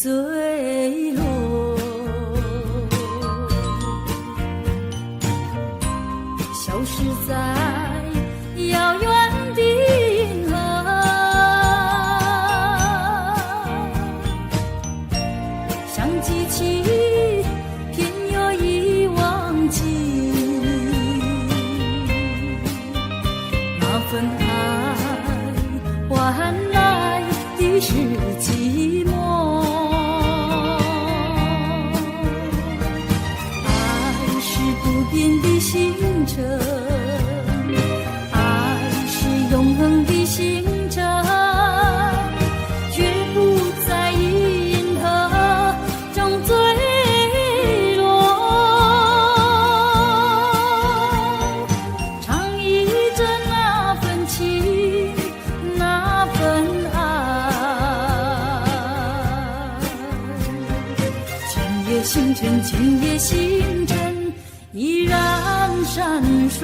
坠落。消失在遥远的银河，想记起偏又已忘记，那份爱换来的是寂寞。爱是不变的星辰，爱是永恒的星辰，绝不在银河中坠落。唱忆着那份情，那份爱。今夜星辰，今夜星辰依然闪烁。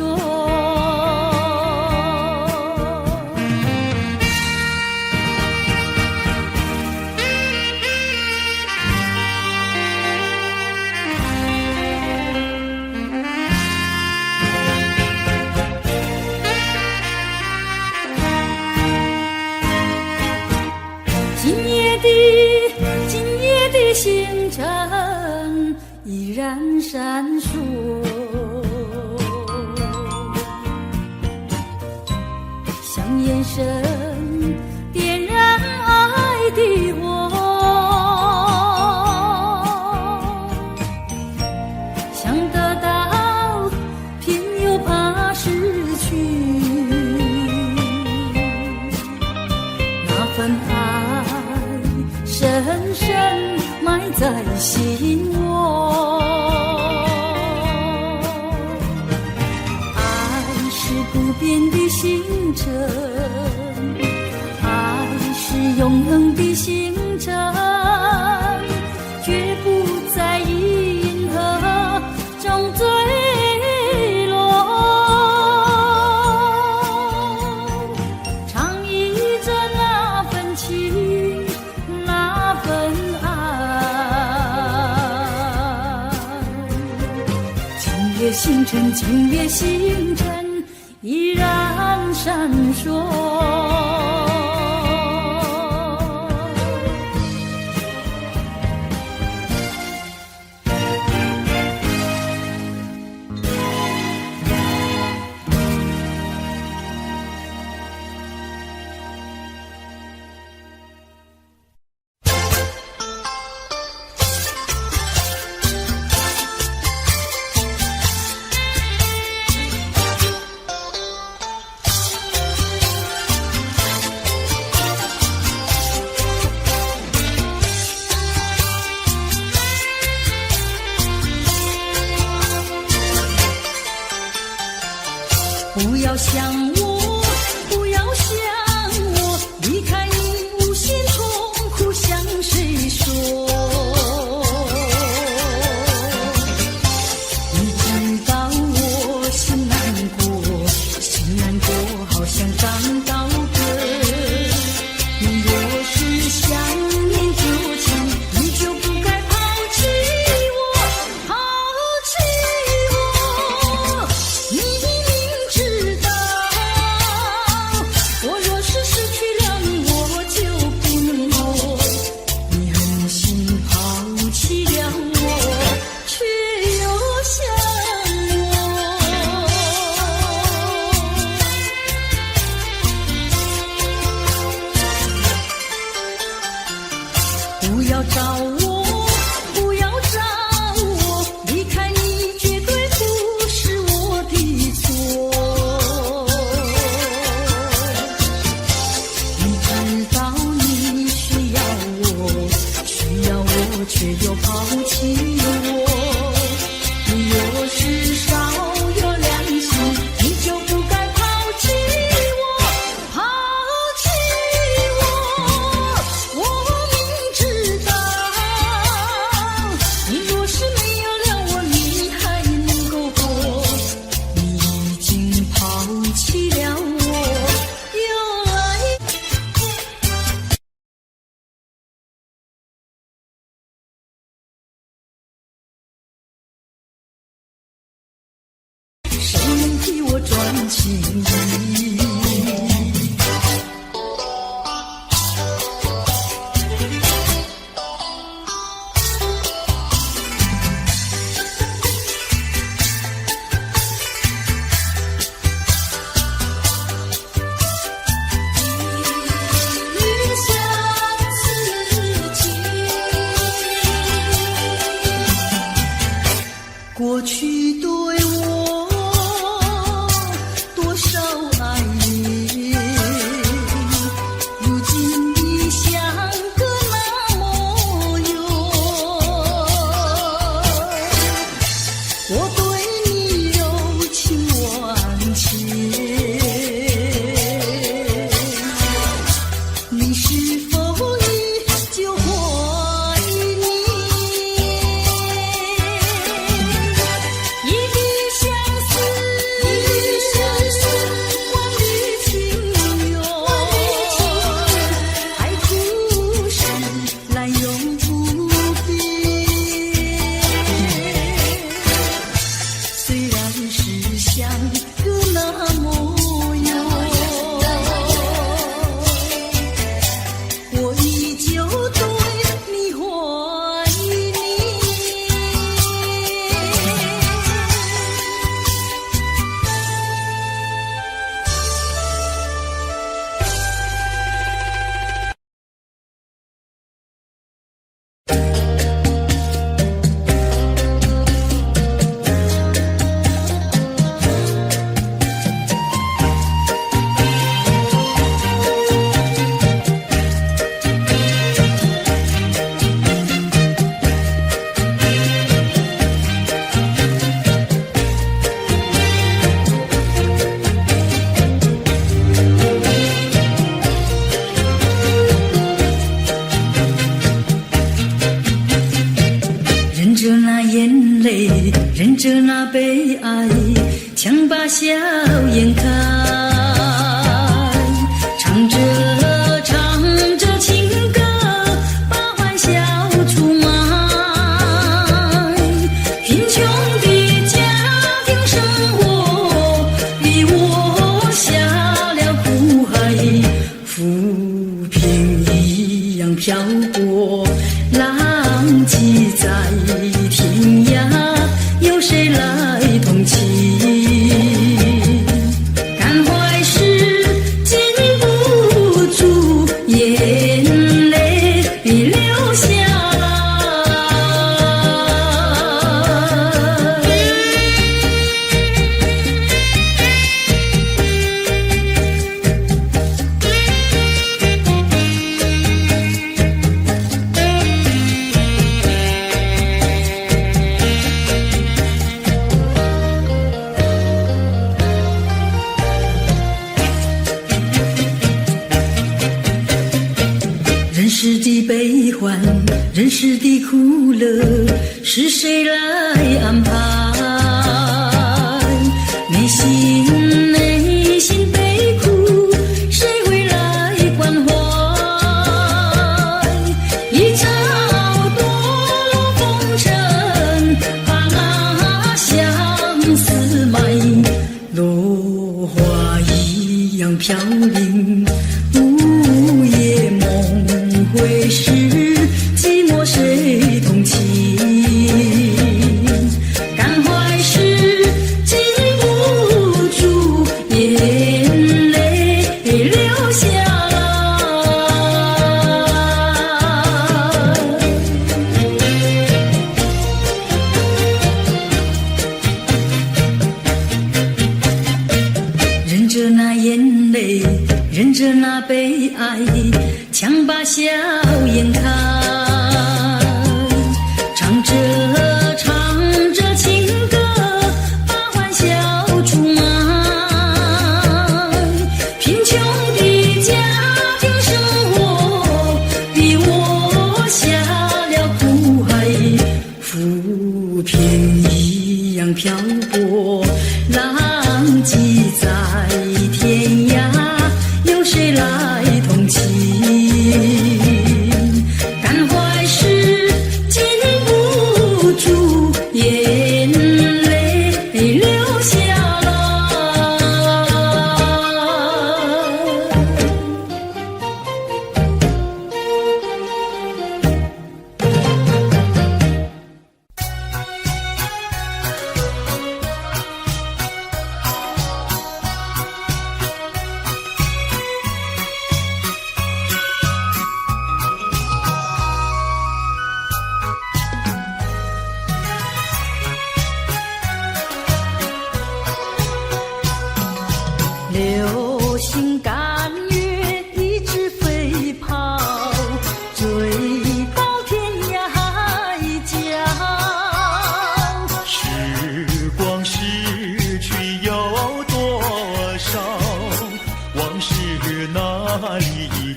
今夜的星辰依然闪烁，像眼神点燃爱的火，想得到偏又怕失去，那份爱深深埋在心窝。爱是不变的星辰，爱是永恒的星辰，绝不在银河中坠落。唱忆着那份情，那份爱。今夜星辰，今夜星辰依然闪烁。不要想我，不要想我，离开你无限痛苦向谁说？你知道我心难过，心难过好像长刀割。你若是想念就强，你就不该抛弃我，抛弃我。你明知道替我转情意。过去对我多少爱恋，如今已相隔那么远。我对你柔情万千，你是否依旧怀念？忍着那悲哀，强把笑颜开，唱着情歌，把欢笑出卖。贫穷的家庭生活，逼我下了苦海，浮萍一样飘过，浪迹在天涯。有谁来同情？感怀时禁不住眼泪流下人世的悲欢，人世的苦乐，是谁来安排？内心悲苦，谁会来关怀？一朝堕落风尘，怕相思埋，落花一样飘零，午夜梦回时，寂寞谁同情？感怀时禁不住眼泪流下忍着那眼泪，忍着那悲哀，强把笑颜开，唱着情歌，把欢笑出卖。贫穷的家庭生活，逼我下了苦海，浮萍一样飘过，浪迹在天涯。有谁来同情？感怀时禁不住眼泪流下来。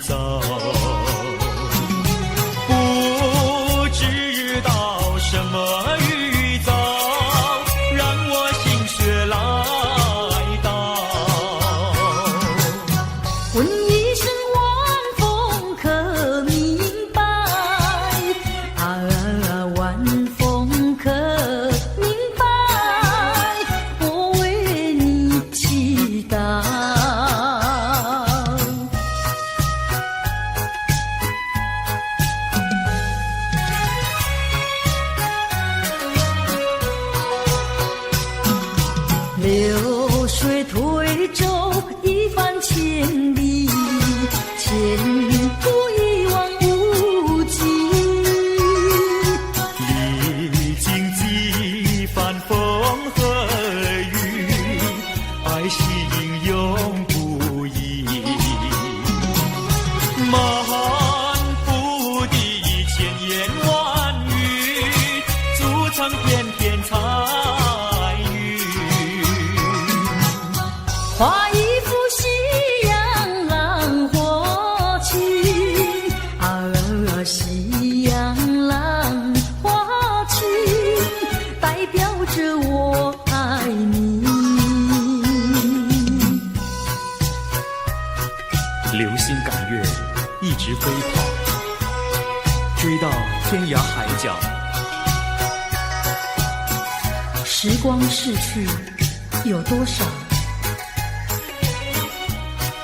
遭。不知道什么预兆，让我心血来到。问一声晚风可明白？晚风可明白？我为你祈祷。流水推舟一番千里，前途一望无际。历经几番风和雨，爱是英勇不移。满腹的千言万语，筑成片片彩云。画一幅夕阳浪花情，夕阳浪花情，代表着我爱你。流星赶月，一直飞跑，追到天涯海角。时光逝去有多少？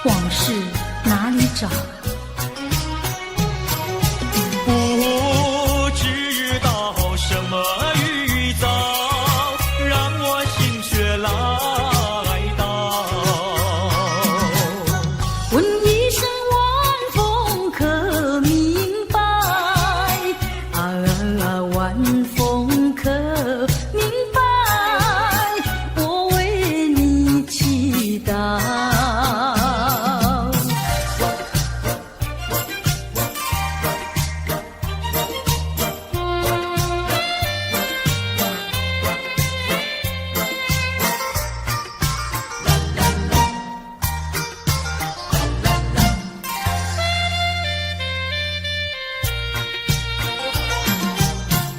往事哪里找？不知道什么预兆，让我心血来到。问一声晚风可明白？晚风可明白？我为你祈祷。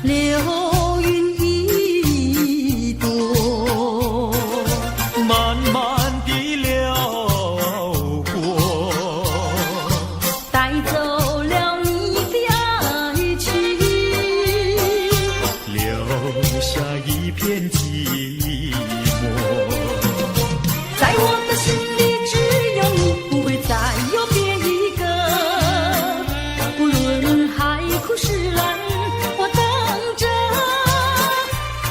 流云一朵，慢慢地流过，带走了你的爱情，留下一片寂寞。在我的心里只有你，不会再有别一个。无论海枯石烂，我等着。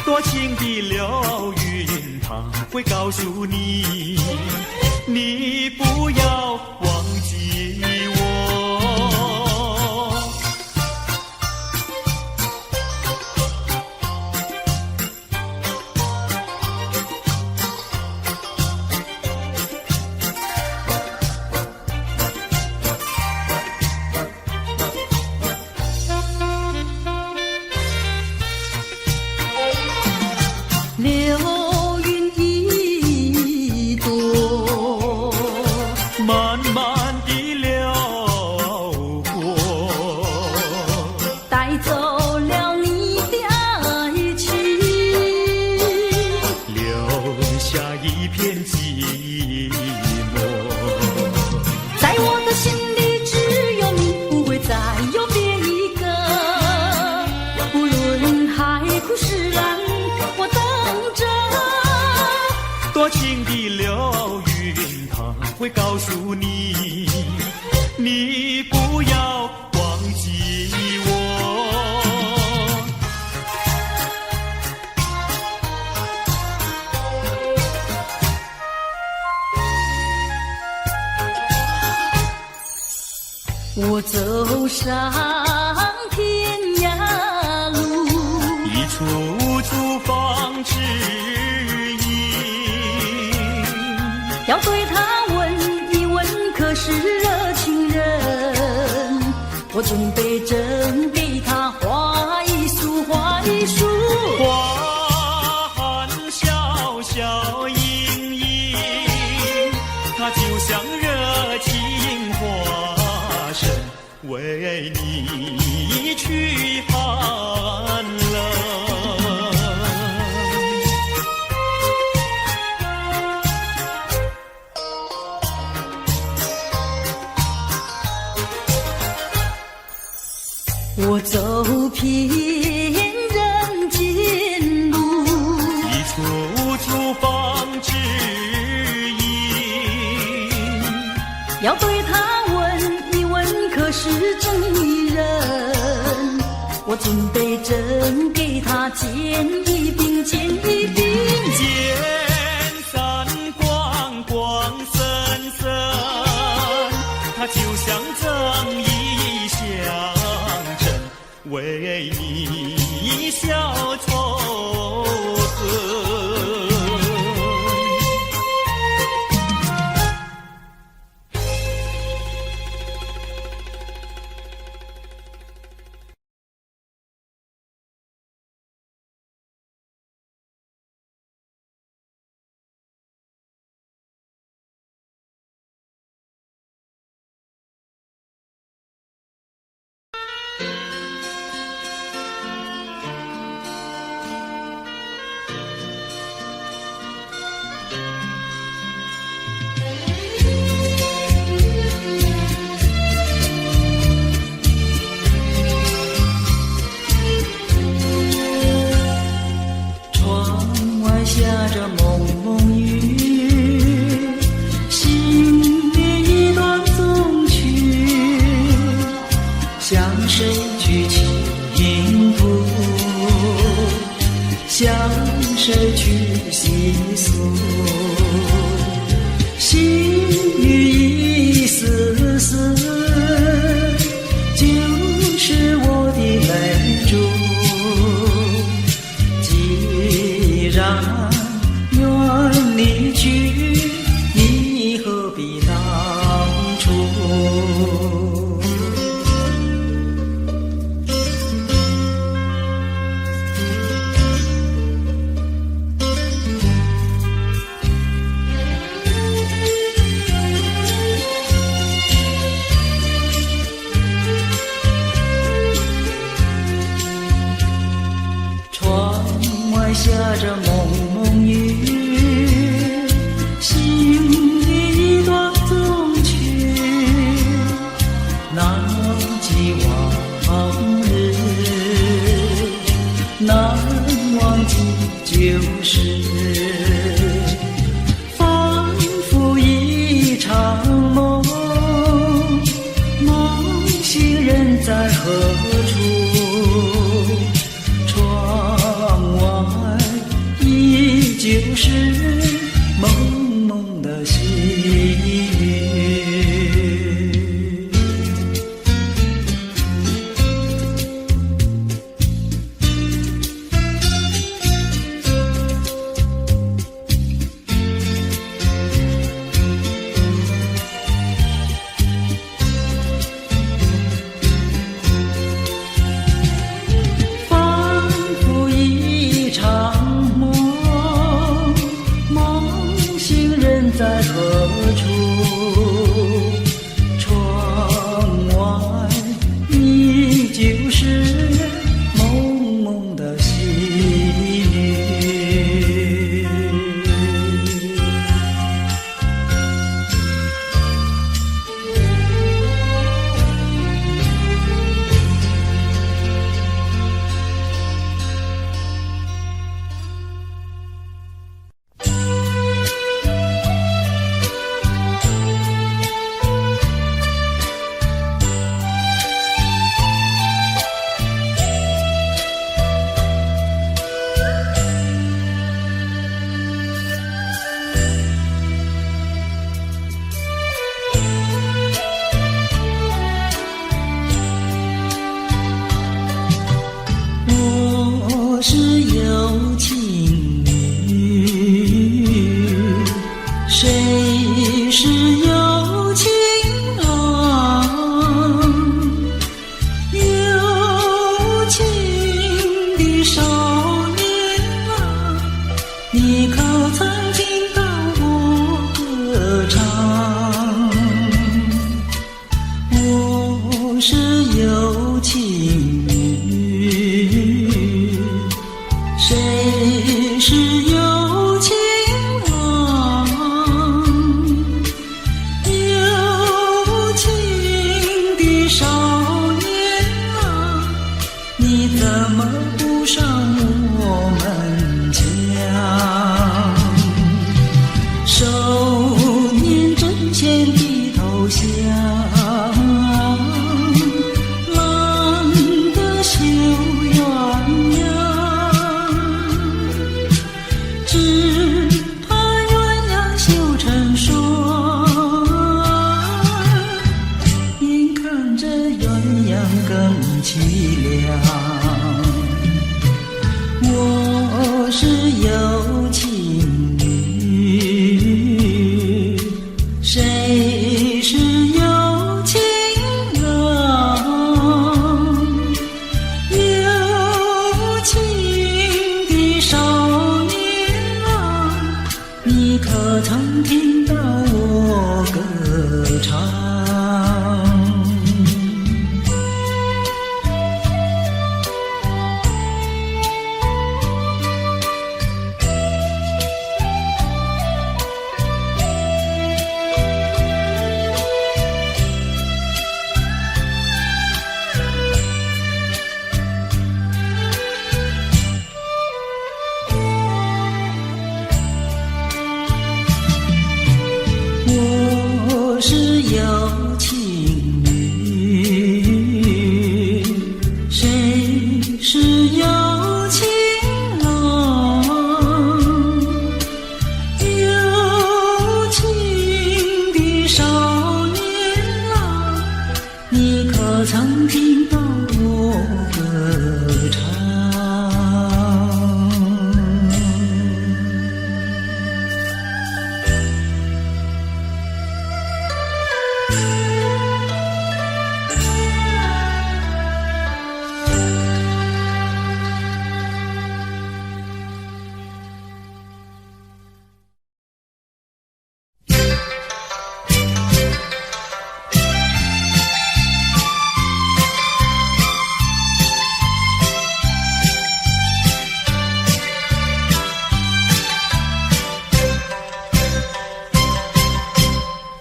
多情的流云，它会告诉你，你不要忘记我。流云一朵，慢慢地流过，带走了你的爱情，留下一片寂寞。在我的心里只有你，不会再有别一个。无论海枯石烂，我等着。多情的流云，它会告诉你，你不要忘记我。我走上天涯路，一处处方知音。要对他问一问，可是热情人？我准备真给他画一束，画一束。花含笑笑盈盈，它就像热情花为你驱寒冷。我走遍人间路，一处处方知音。要对他问一问，可是真人？我准备真给他见一饼，见一饼。见三光光森森，他就像正义象征，为你消仇恨。下着蒙蒙雨，心里一段衷曲，向谁去倾吐？向谁去细诉？心语一丝丝，就是我的泪珠。既然愿离去，你何必当初？窗外下着蒙蒙雨，心里一段衷曲，难记往日，难忘记旧时，仿佛一场梦，梦醒人在何处？就是蒙蒙的细雨。仿佛一场梦，在何处？窗外依旧是蒙蒙的细雨。我是有情女，谁是有情郎？有情的少年啊，你可曾听到我歌唱？我是有成双，眼看着鸳鸯更凄凉。我是有情女，谁是有情郎？有情的少年郎，你可曾听到我歌唱？我是有情女，谁是有情郎？有情的少年郎，你可曾听到我歌唱？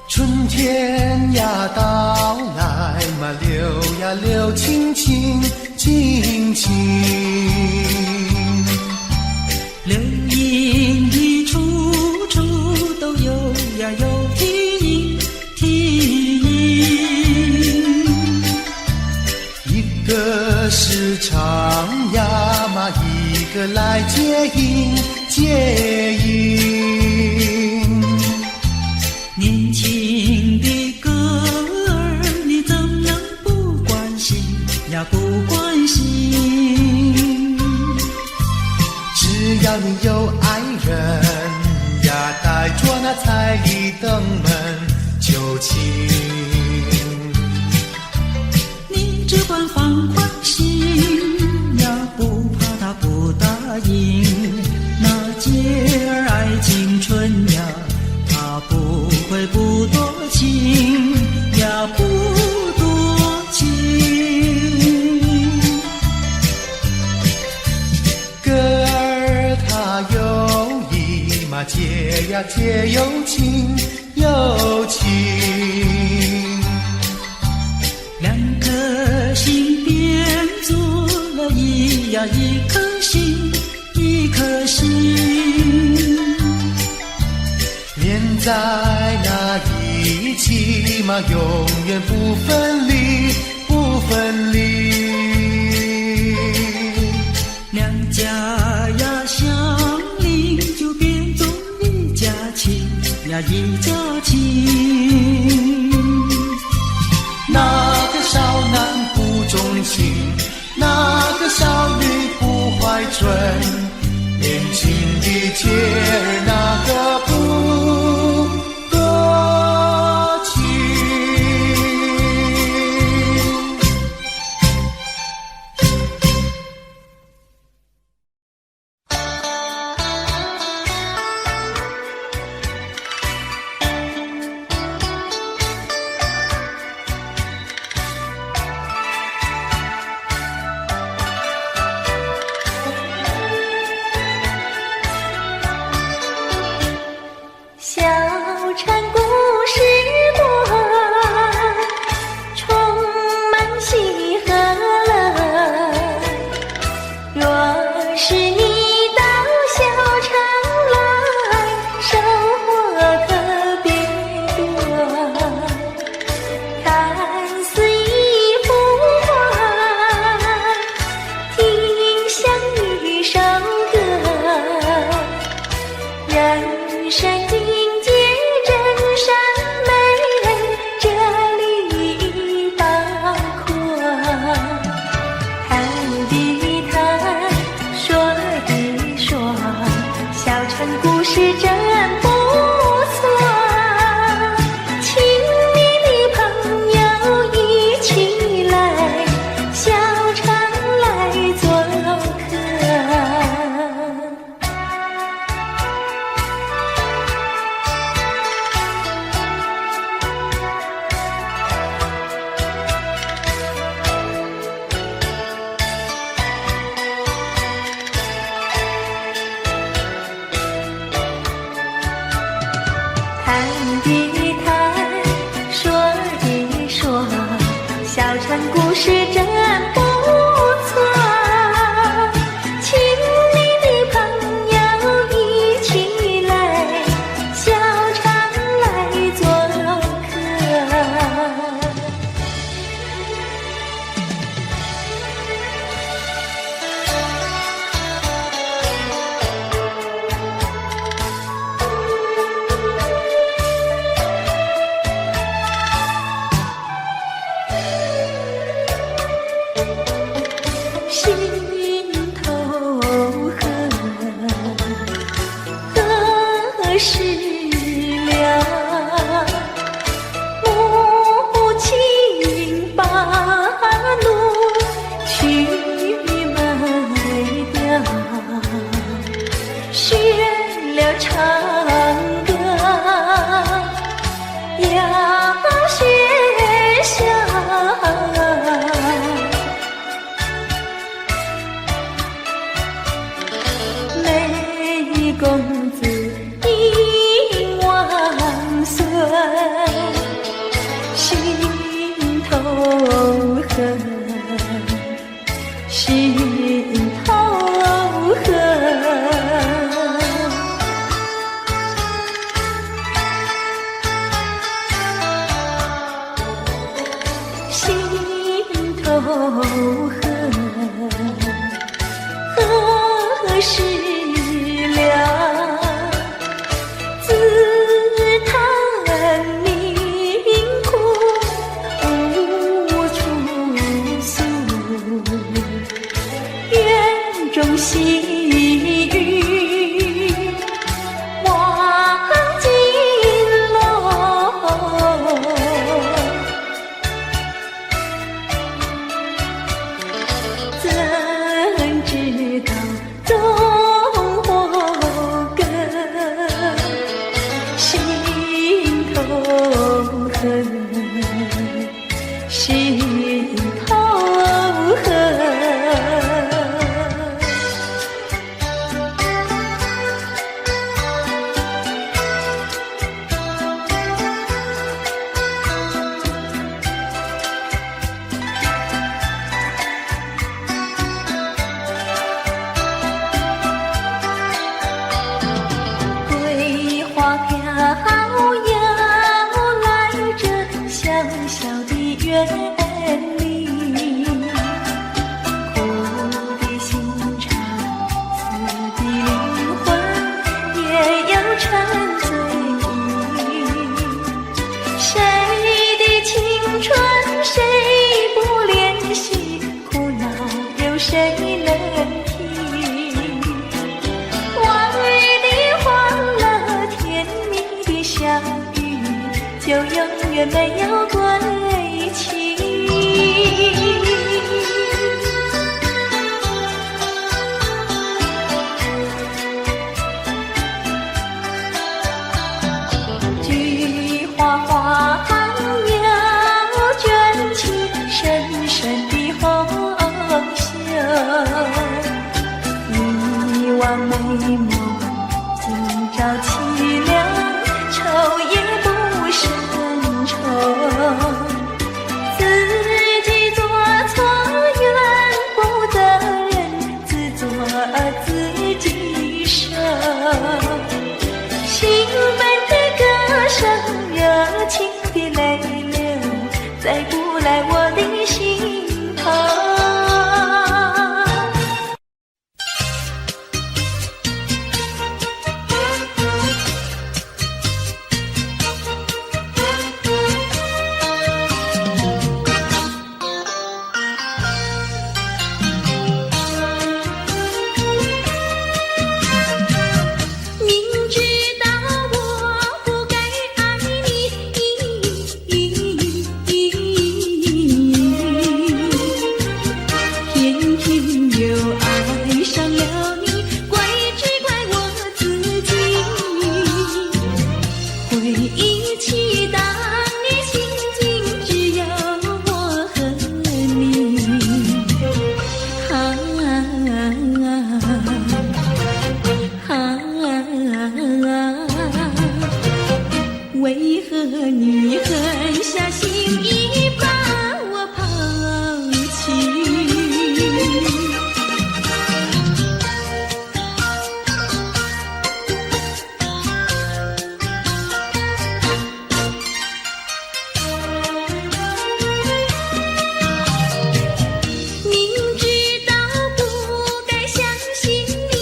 春天呀到来嘛，留呀留青青青青，流萤的处处都有呀有啼音啼音，一个是唱呀嘛，一个来接应接应。年轻的歌儿，你怎能不关心呀不关心？只要你有爱人呀，带着那彩礼登门求亲。你只管放宽心呀，不怕他不答应。那姐儿爱青春呀，他不会不多情呀，不多情。歌儿它有意嘛，结呀结有情有情。两颗心变作了一颗心，一颗心。连在那一起嘛，永远不分离，不分离。两家呀相邻，就变作一家亲呀，一家亲。那个少男不钟情，那个少女不怀春，年轻的姐儿那个不多情。小城故事多，充满喜和乐。若是你到小城来，收获特别多。看似一幅画，听像一首歌，人生境界真的谈，说一说，小城故事真不错，请你的朋友一起来，小城来做客。心头恨，何时了？母亲把怒去卖掉，学了唱歌，要学笑。公子应万岁，心头恨，心头恨，心头恨，何时了？自叹命苦无处诉，院中细雨望金楼，怎知道终祸根，心头恨，心头恨。桂花飘摇来这小小的园里，苦的心肠，死的灵魂也有沉醉。谁的青春谁不怜惜，苦恼有谁能听？往日的欢乐，甜蜜的相遇，就永远没有归期。菊花花要卷起深深的红袖，一弯眉眸，今朝凄凉，愁也不胜愁。自己做错怨不得人，自作自己受。兴奋的歌声，热情的泪流，再不来我的心头。明知道我不该爱你，偏偏又爱上了你，只怪我自己。回忆起当年心境，只有我和你。为何你狠下心意把我抛弃？明知道不该相信你，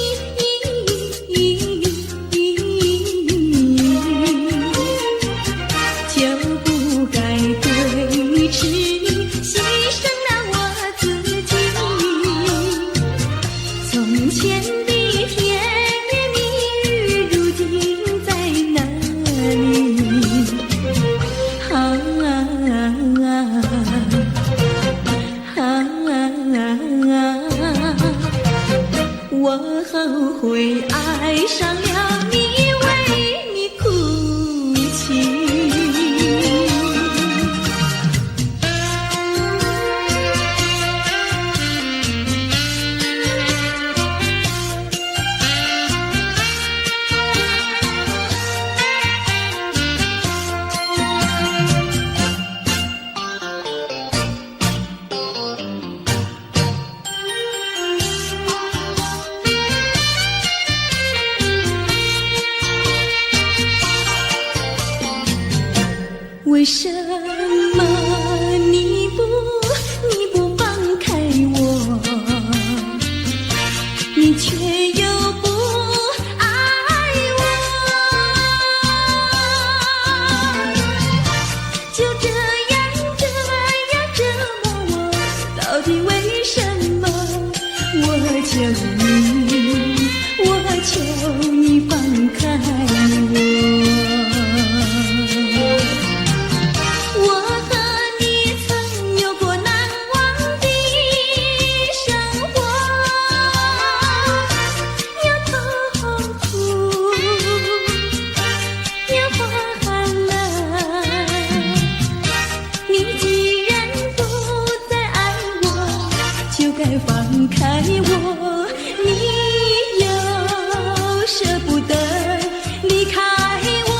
就不该对你痴迷，牺牲了我自己。从前的甜言蜜语，如今在哪里？我后悔爱上了你，为你哭泣。为什么你不放开我？你却又不爱我，就这样折磨我，到底为什么？我求你放开我。我和你曾有过难忘的生活，有痛苦，有花寒冷。你既然不再爱我，就该放开我。你又舍不得离开我。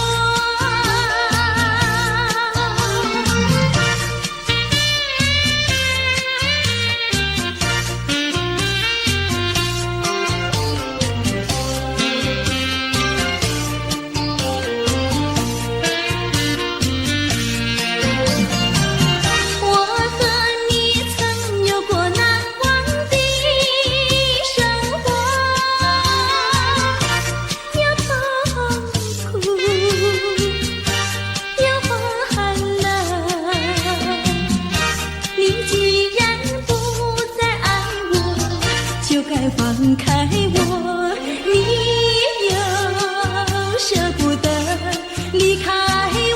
我和你曾有过难忘的生活，有痛苦，有花寒冷。你既然不再爱我，就该放开我。你又舍不得离开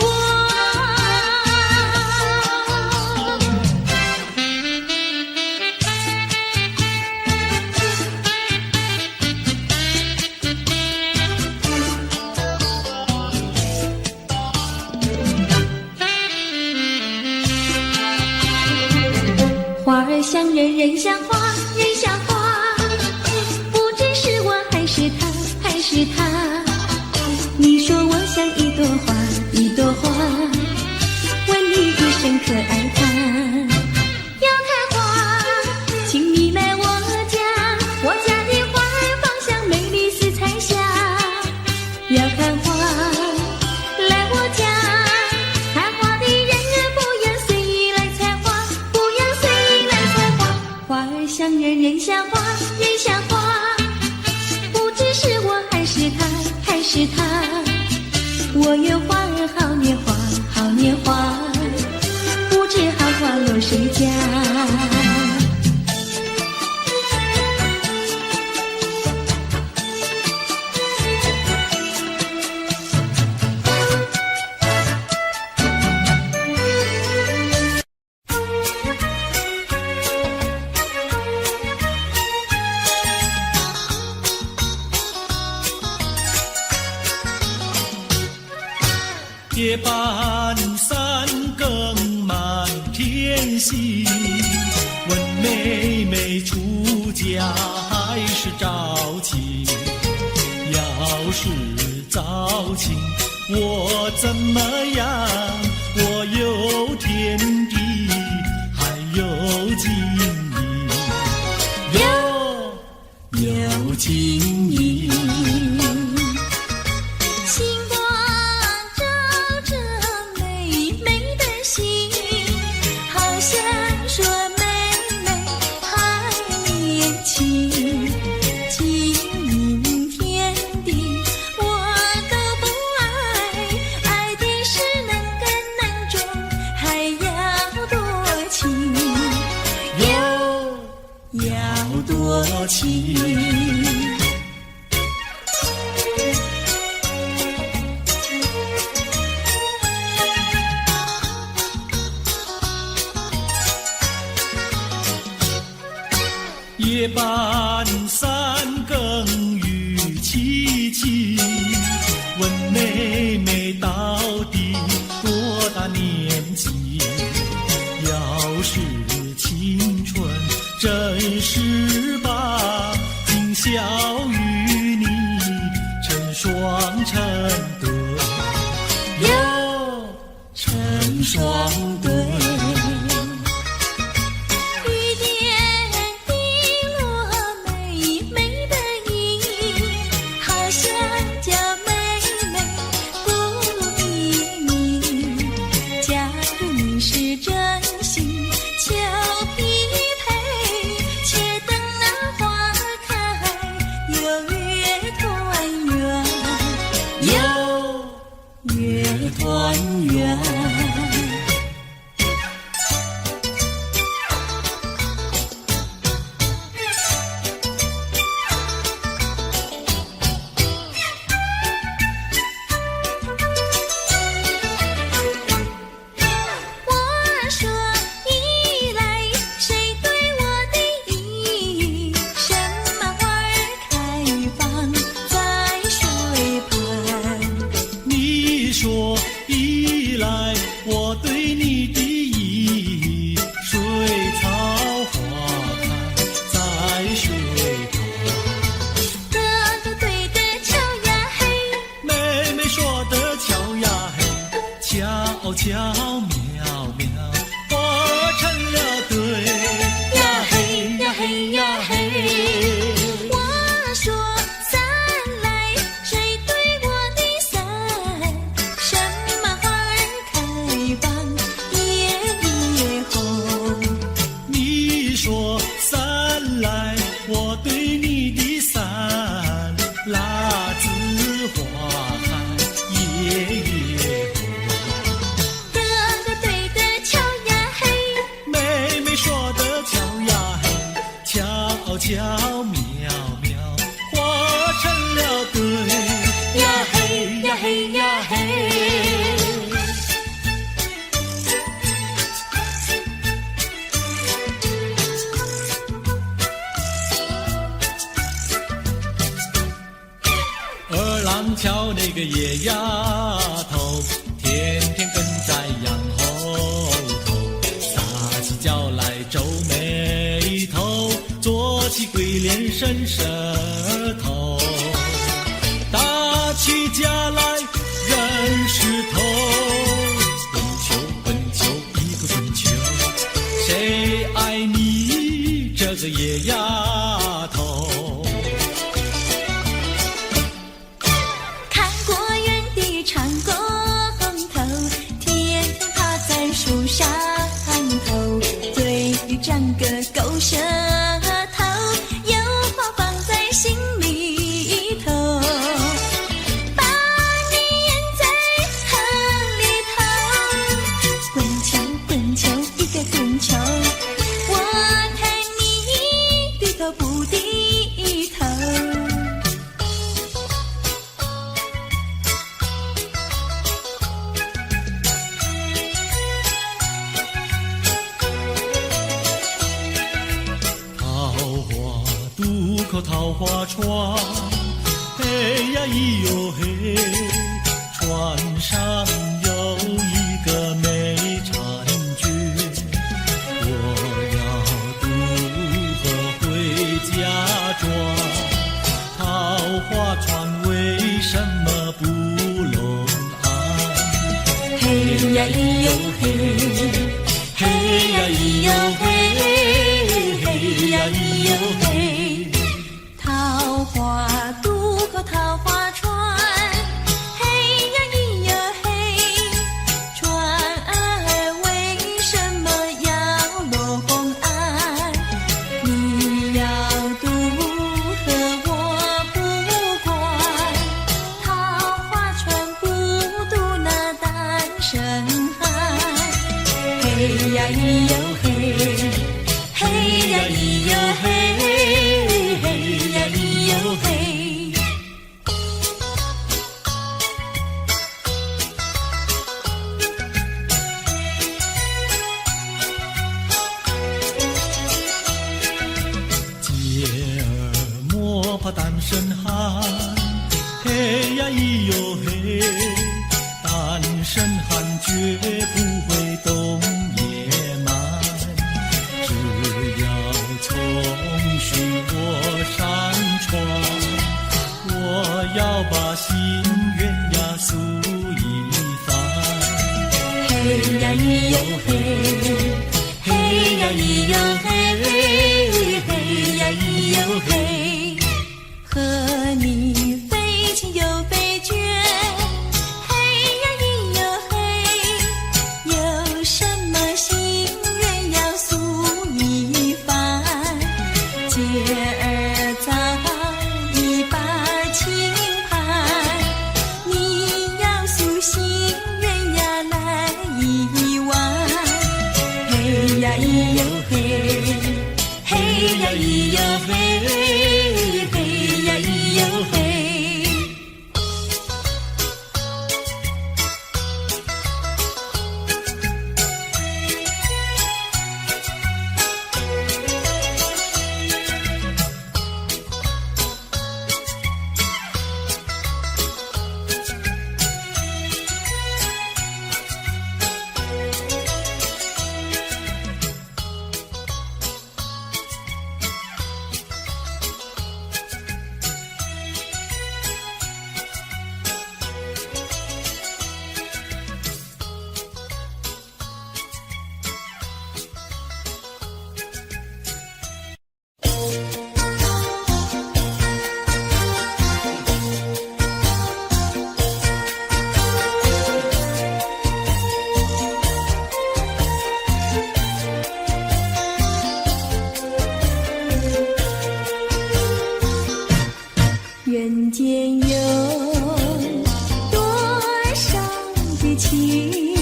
我。花儿像人，人像花，人像花，不知是我还是他，还是他。你说我像一朵花，一朵花，问你一声可爱它。要开花，请你来我家，我家的花儿芳香美丽似彩霞。要看花，来我家，看花的人不要随意来采花，不要随意来采花。花儿像人，人像花，人像花，不知是我还是他，还是他。我有花儿好年华，好年华，不知好花落谁家。夜半三更满天星，问妹妹出家还是早亲？要是早亲，我怎么样？我有天地，还有金银，有金银。星光照着美美的心，好像说妹妹还年轻。金银天地我都不爱，爱的是能根能种，还要多情，要多情。夜半三更雨凄凄，问妹妹到底多大年纪？要是青春真是把，今宵与你成双成对，成双对。团圆。我说一来，谁对我的意？什么花儿开放在水畔？你说一来，我对你的意，水草花开在水旁。哥哥对的巧呀嘿，妹妹说的巧呀嘿，巧巧妙妙，我成了对呀嘿呀嘿呀嘿。我说伞来，谁对我的伞？什么花儿开放夜夜红？你说伞来，我对你的伞，蜡子花开夜夜红。哥哥对的巧呀嘿，妹妹说的巧呀嘿，巧巧妙妙，化成了对呀嘿呀嘿呀嘿。二郎桥那个野丫头，天天跟在羊后头，撒起娇来皱眉头，做起鬼脸伸舌头，打起架来扔石头，滚球滚球一个滚球，谁爱你这个野丫头？看过园的长工头，天天趴在树上头，嘴里长个狗舌头，有话放在心里头，把你咽在河里头，滚球滚球一个滚球，我看你低头不低头。渡口桃花船，嘿呀咿哟嘿，船上有一个美婵娟，我要渡河回家庄，桃花船为什么不拢呀咿哟嘿，嘿呀咿哟嘿，嘿呀咿哟嘿。桃花渡过桃花船，嘿呀咿哟嘿。船儿为什么要落红岸？你要渡河我不管，桃花船不渡那单身汉。嘿呀咿哟嘿，嘿呀咿哟嘿，嘿呀咿哟嘿。姐儿莫怕单身汉，嘿呀咿哟嘿，单身汉绝不会动野蛮，只要从许我上船，我要把心愿呀诉一番。嘿呀咿哟嘿，嘿呀咿哟嘿，嘿呀咿哟嘿。和你非亲又非眷，嘿呀咿哟嘿。有什么心愿要诉一番？姐儿早已把情盘，你要诉心愿呀来一碗。嘿呀咿哟嘿，嘿呀咿哟嘿，嘿呀咿哟嘿。人间有多少的情，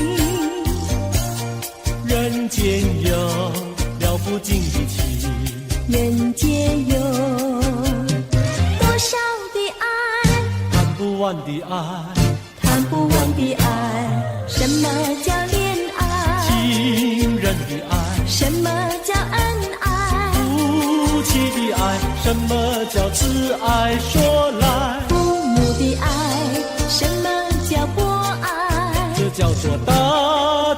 人间有了不尽的情，人间有多少的爱，谈不完的爱，谈不完的爱。什么叫恋爱？情人的爱，什么叫恩爱？夫妻的爱，什么叫慈爱？说来，父母的爱，什么叫博爱？这叫做大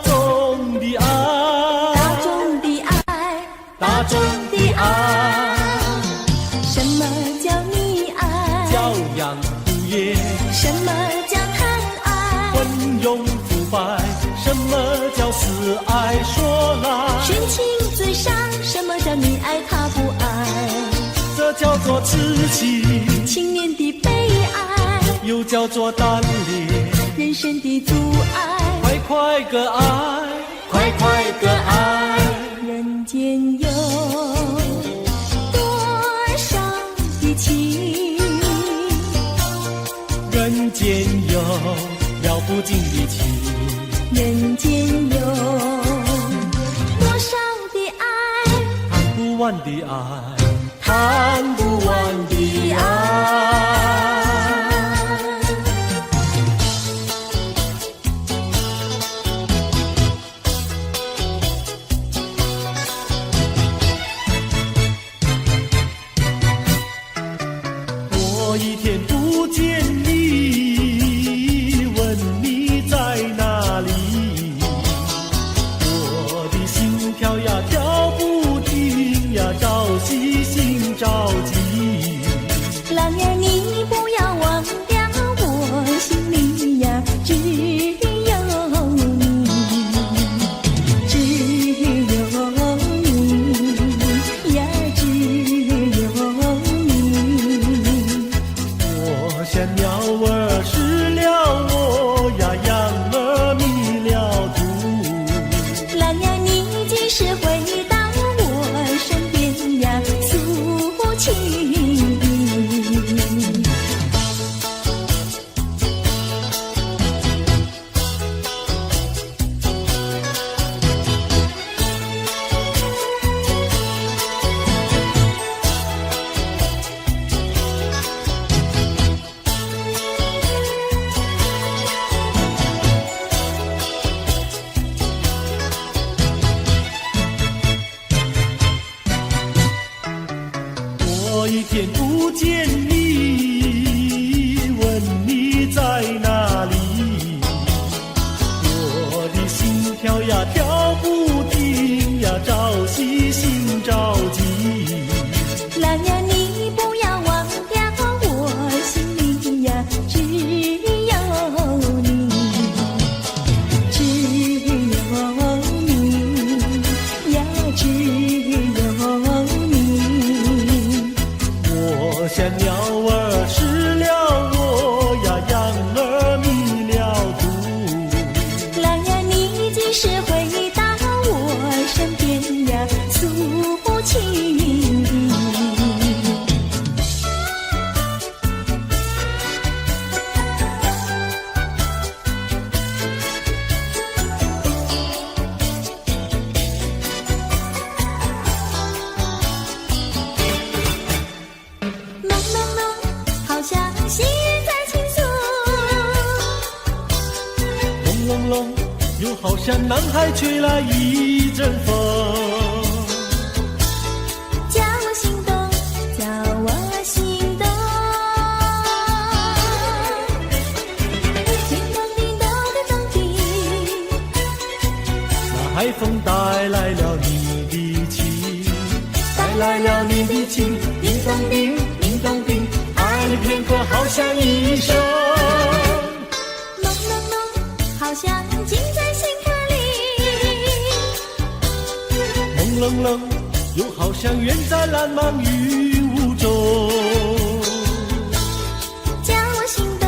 众的爱，大众的爱，大众的爱，什么叫溺爱？教养不严，什么叫贪爱？昏庸腐败，什么叫死爱？说来，寻情最上，什么叫你爱他不爱？这叫做痴情，青年的悲哀，又叫做单恋，人生的阻碍。快快个爱，快快个爱，人间有多少的情，人间有了不尽的情，人间有多少的爱，谈不完的爱，谈不完的爱。我一天不见你，问你在哪里？我的心跳呀跳不停呀，着急心着急。又好像南海吹来一阵风。叫我心动，叫我心动。叮咚叮咚的咚叮，那海风带来了你的情，带来了你的情，叮咚叮，叮咚叮，爱你片刻好像一生。浓浓浓，好像浸在心坎里。冷冷冷，又好像远在蓝茫云雾中。叫我心动，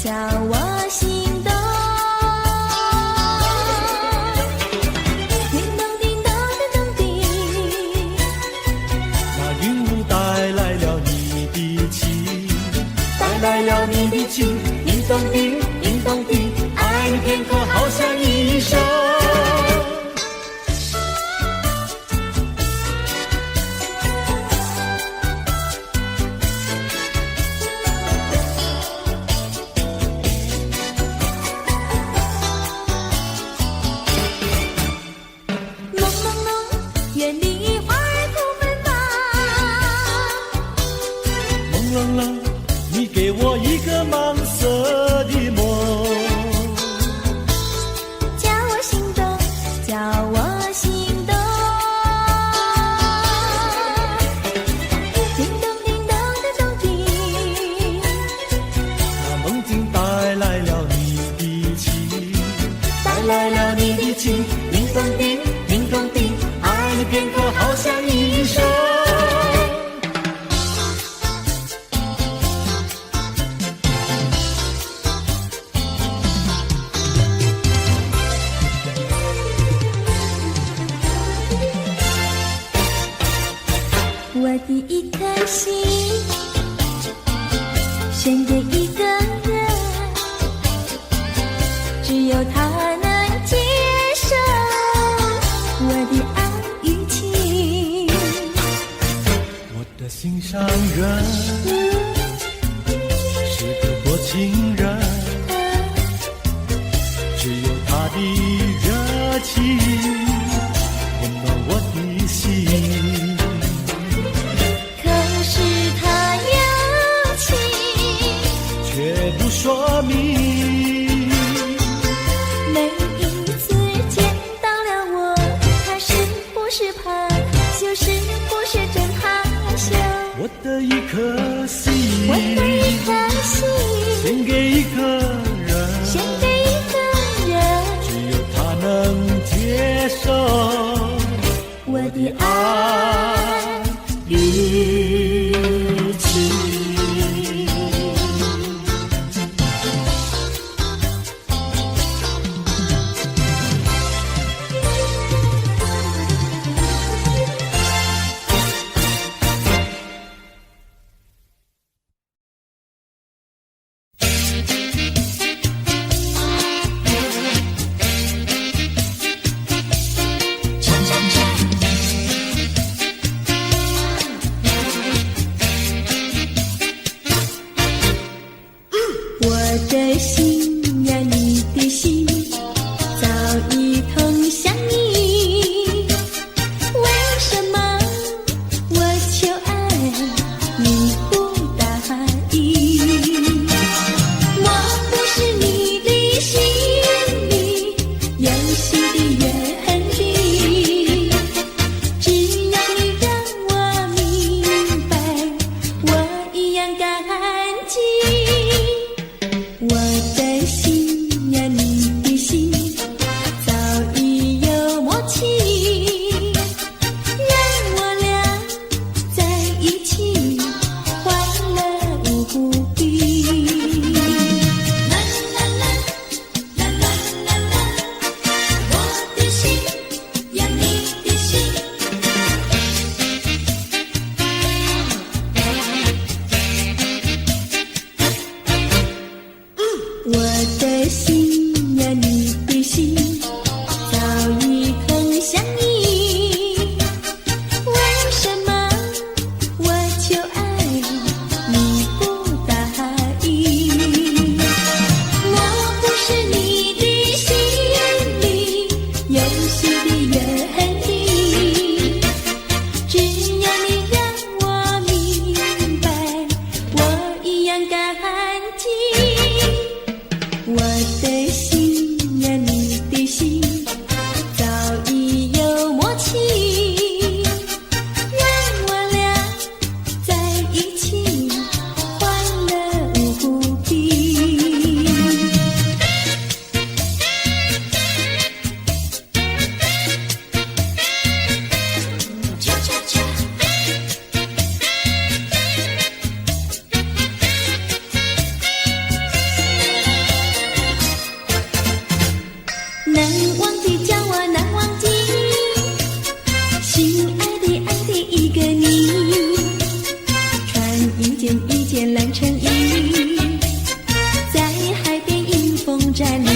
叫我心动。叮咚叮咚的咚叮，那云雾带来了你的情，带来了你的情，叮咚叮，叮咚叮，爱你片刻好像一生。浓浓浓，愿你花儿吐芬芳。冷冷冷，你给我一个盲色的梦。叫我心动，叫我心动。叮咚叮咚的咚叮，那梦境带来了你的情，带来了你的情，叮咚叮，叮咚叮，爱你片刻好像一生。我的一颗心献给一个人，只有他能接受我的爱与情。我的心上人是个多情人，只有他的热情温暖我的心。可是他有情，却不说明，每一次见到了我，他是不是怕羞，是不是真害羞？我的一颗心，我的一颗心献给一个人，献给一个人，只有他能接受我的爱与情。唱唱唱，难忘记叫我难忘记，心爱的爱的一个你，穿一件蓝衬衣，在海边迎风站立，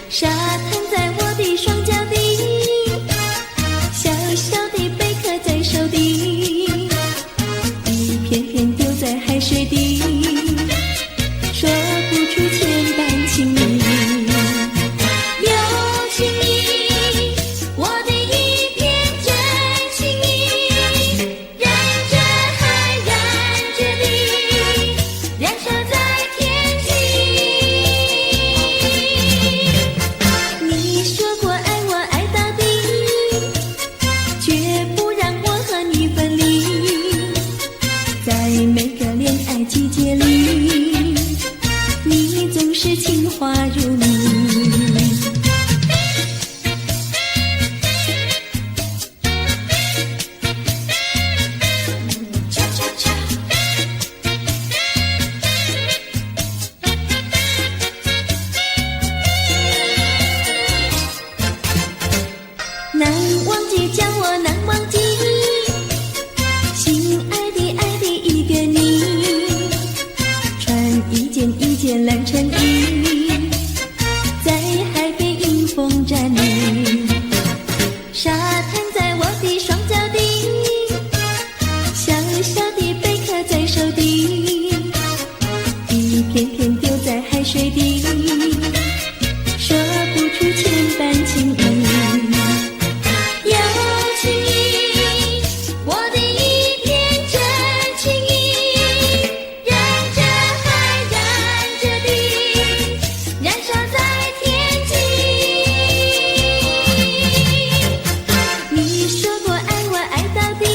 沙滩在我的双脚底，小小的贝壳在手底，一片片丢在海水底，说不出千般情意。情话如你，恰恰恰，难忘记叫我难忘记，心爱的爱的一个你，穿一件蓝衬衣，在海边迎风站立，沙滩在我的双脚底，小小的贝壳在手底，一片片丢在海水底，说不出千般情意。有情意，我的一片真情意，染着海，染着地，燃烧在天际。你说过爱我爱到底，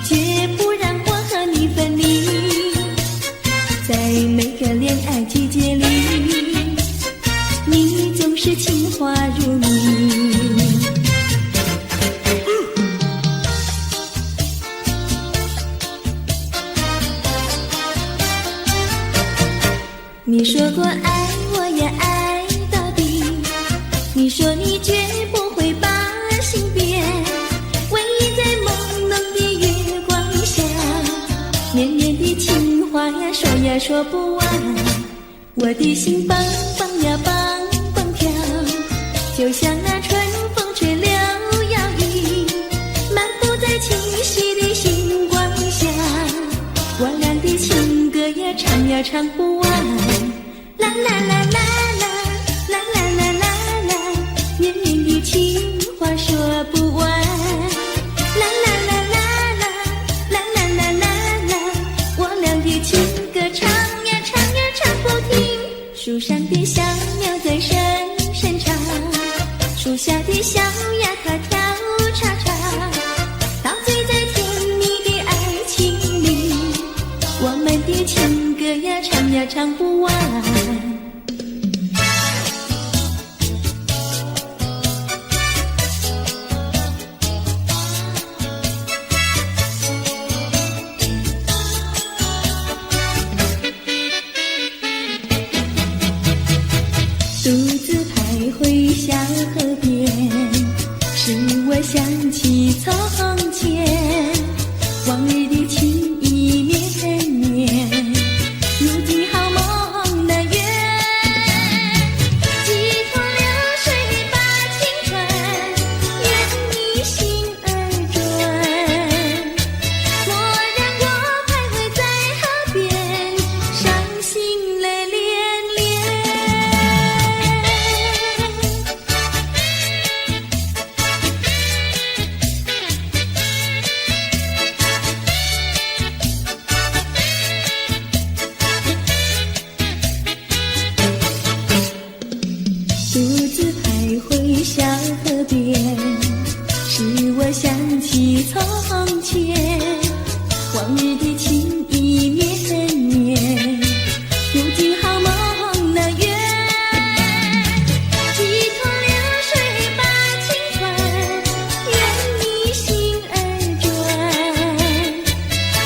绝不让我和你分离，在每个恋爱季节里，你总是情话如你。你说过爱我也爱到底，你说你绝不会把心变，唯一在朦胧的月光下，绵绵的情话呀说呀说不完，我的心蹦蹦呀蹦蹦跳，就像那春风吹柳摇曳，漫步在清晰的星光下，我俩的情歌呀唱呀唱不完，啦啦啦啦啦啦啦啦啦啦，绵绵的情话说不完，啦啦啦啦啦啦啦啦啦啦，我俩的情歌唱呀唱呀唱不停，树上的小鸟在声声唱，树下的小鸭它跳叉叉，陶醉在甜蜜的爱情里，我们的情歌呀唱呀唱不完。独自徘徊小河边，使我想起从前，往日的情意绵绵，如今好梦难圆，几头流水把青春愿你心儿转，蓦然我徘徊在河边，伤心泪涟涟。独自徘徊小河边，使我想起从前，往日的情意绵绵，如今好梦难圆，几头流水把青春愿你心儿转，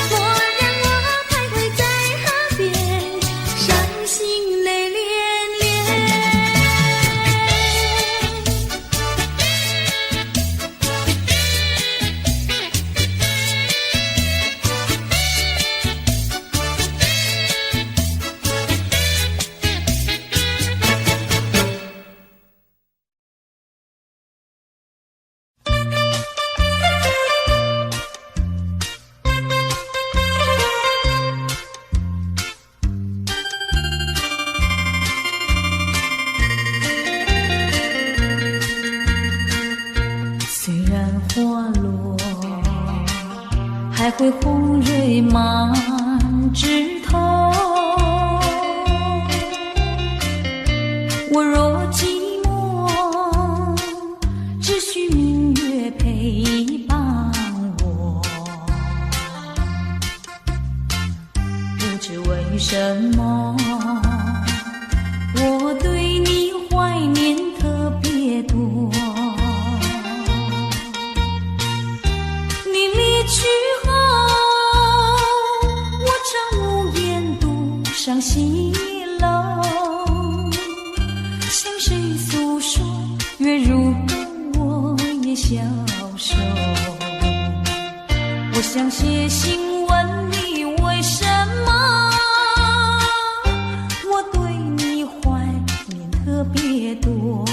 蓦然我徘徊在河边，伤心泪涟涟。会红蕊满枝头。我若寂寞，只需明月陪伴我。不知为什么，我对你怀念特别多。你离去后，我常无言独上西楼，向谁诉说？月如我也消瘦。我想写信问你为什么，我对你怀念特别多。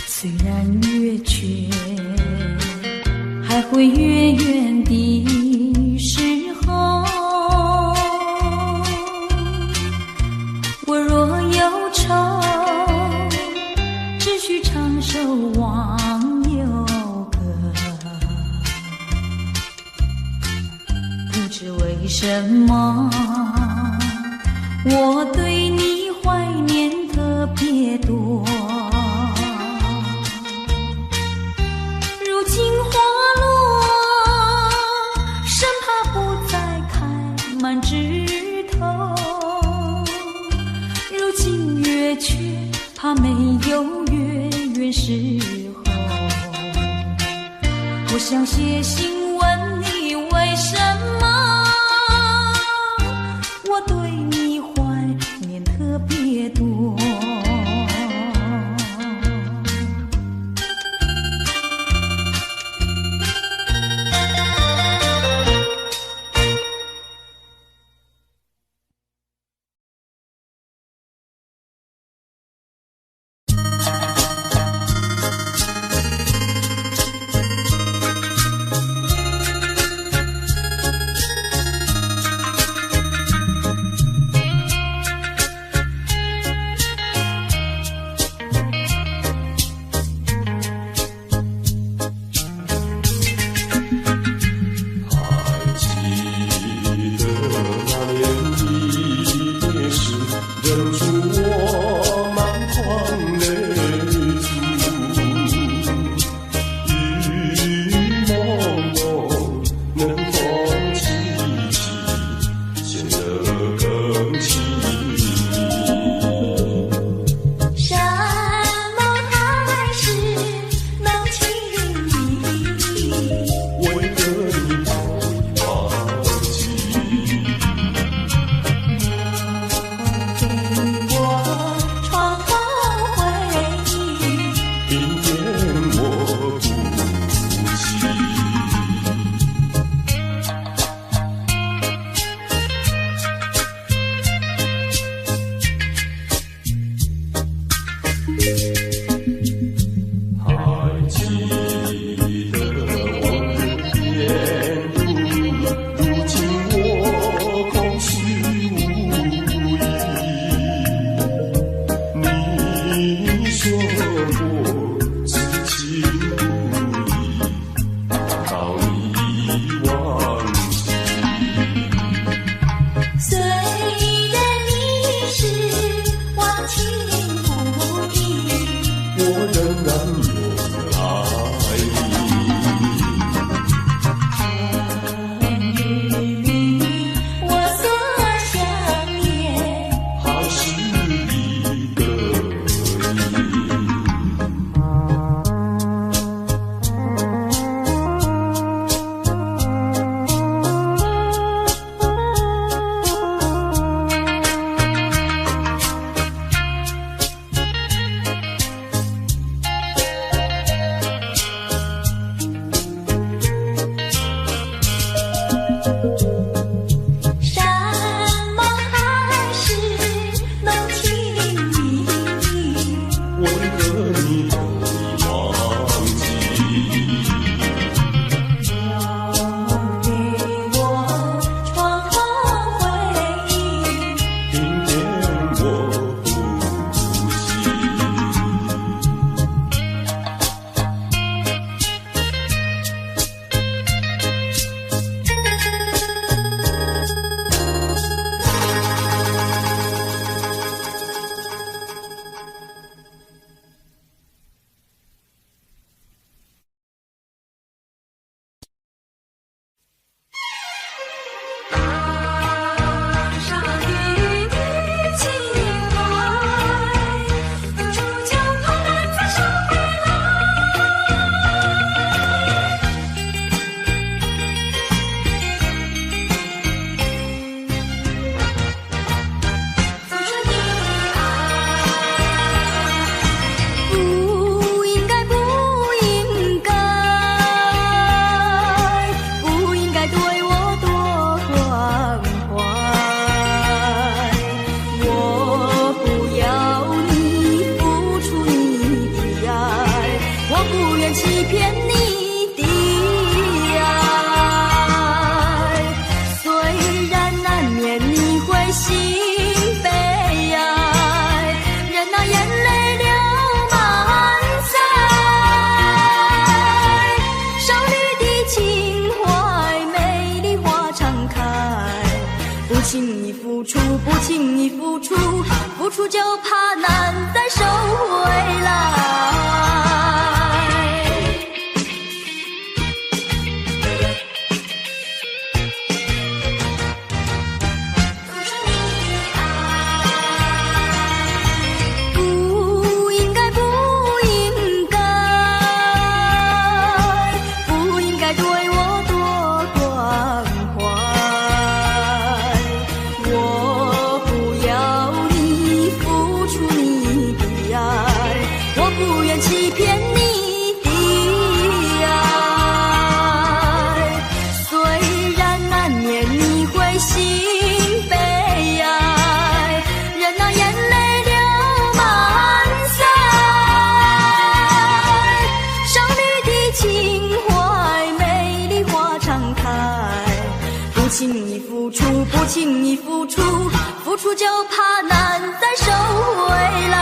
虽然月缺，还会月圆的时候。我若忧愁，只需唱首忘忧歌。不知为什么，我对你怀念特别多。如今花落，生怕不再开满枝头。如今月缺，怕没有月圆时候。我想写信问你为什么，我对你怀念特别多。轻易付出，付出就怕难再收回来。不轻易付出，付出就怕难再收回来。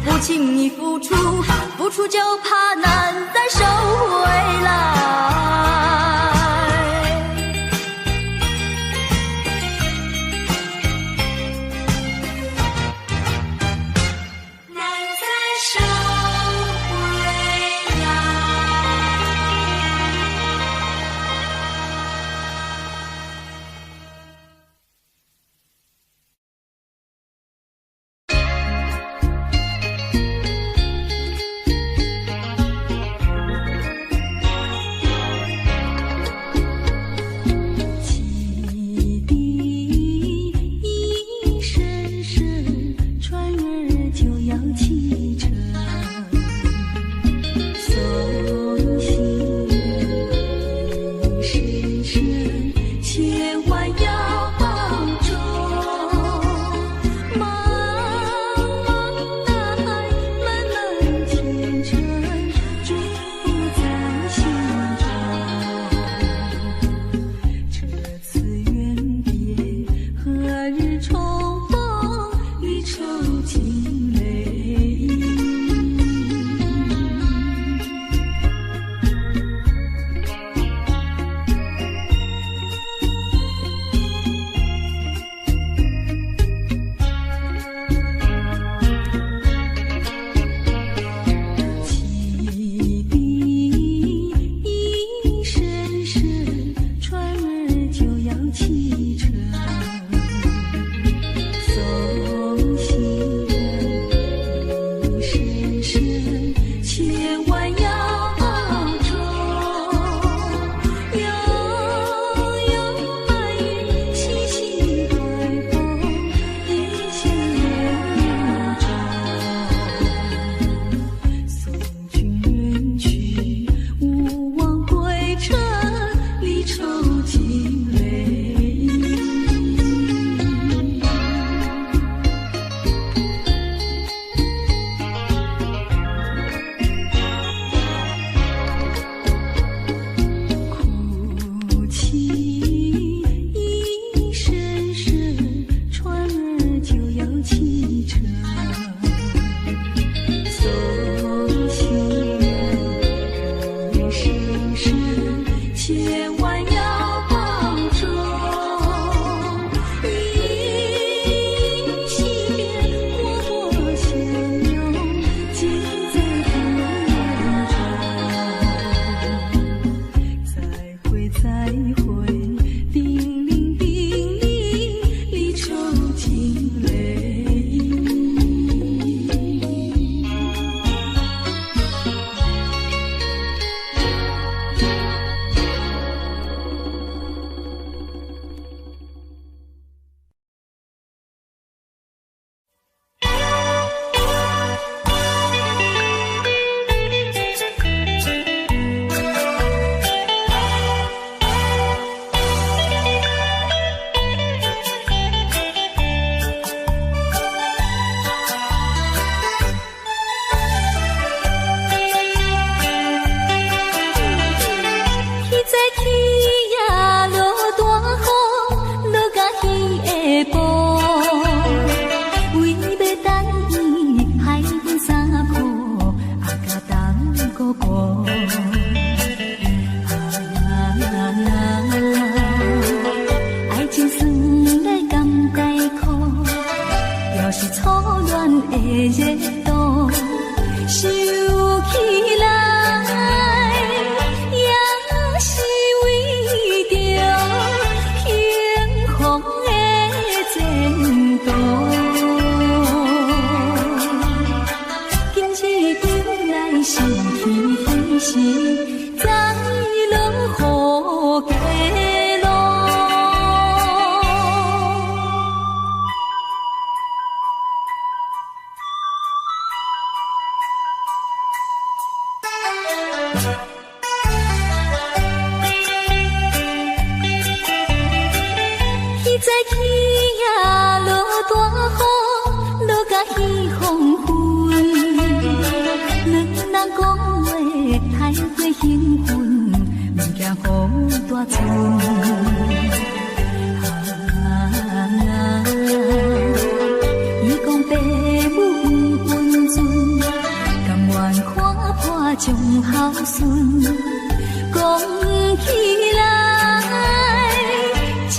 不轻易付出，付出就怕难再收回来。哥哥。爱情酸来甘带苦，要是初恋的热度，收起来，也是为着幸福的前途。今日叫来生气彼时，再落雨过路。彼早起呀，落大雨，落甲彼黄昏。两人讲话太过兴奋，毋惊雨大阵。伊讲爸母温存，甘愿看破将孝顺。讲起来，真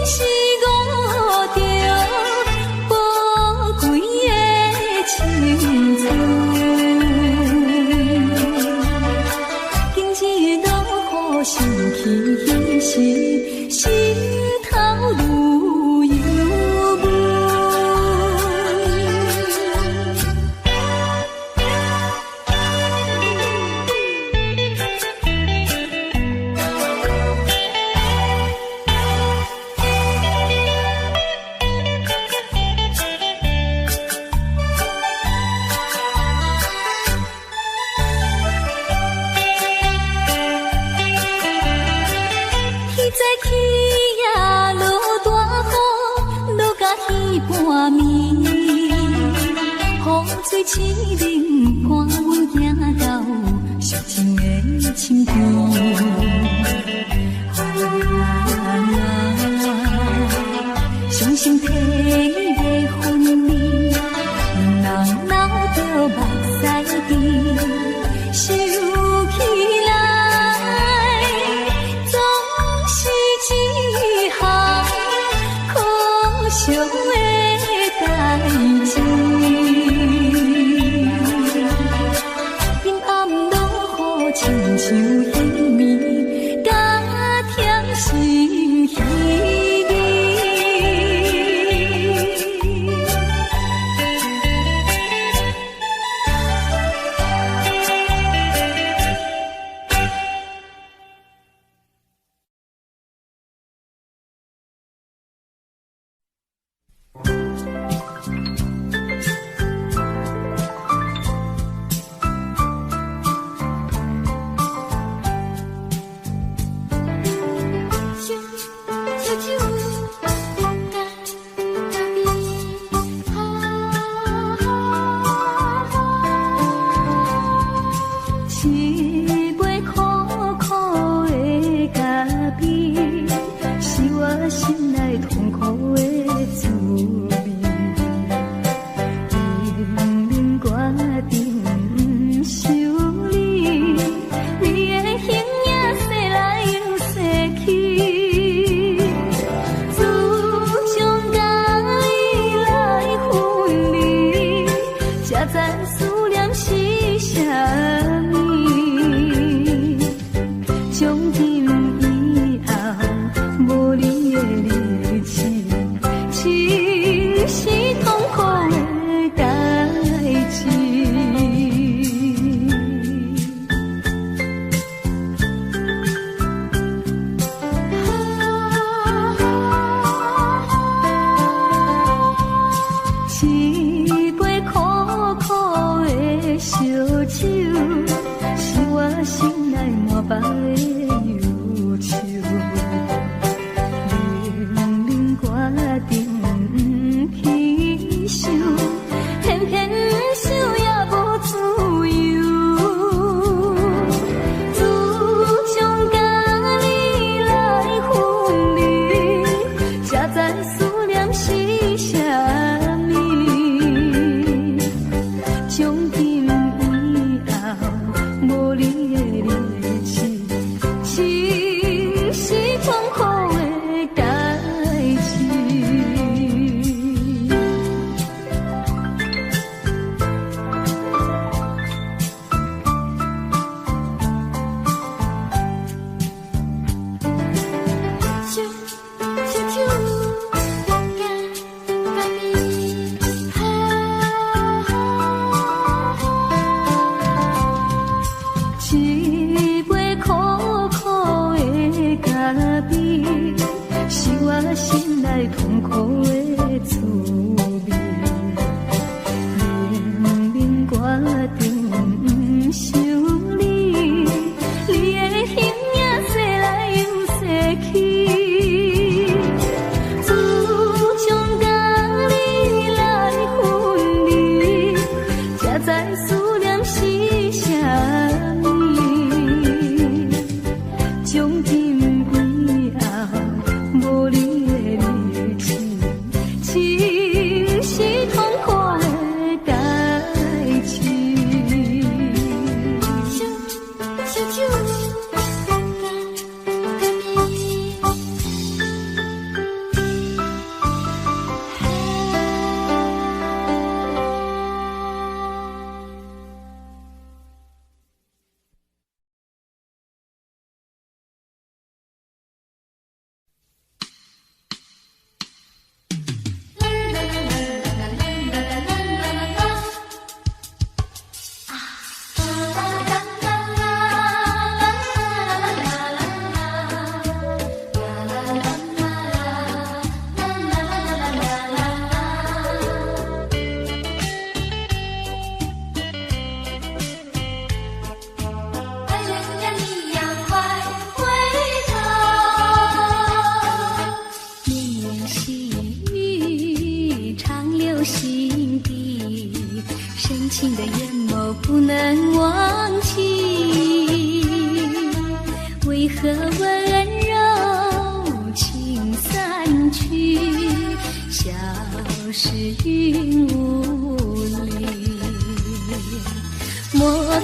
是误着宝贵的青春。今日落雨生气彼时，心头愈忧闷。起呀，落大雨，落甲彼半暝，雨水凄冷，伴阮行到熟情的深边。伤心体的分离，两人流着目屎滴，收起来，总是一项可惜的代志。阴暗落雨，亲像稀暝，加添心稀微。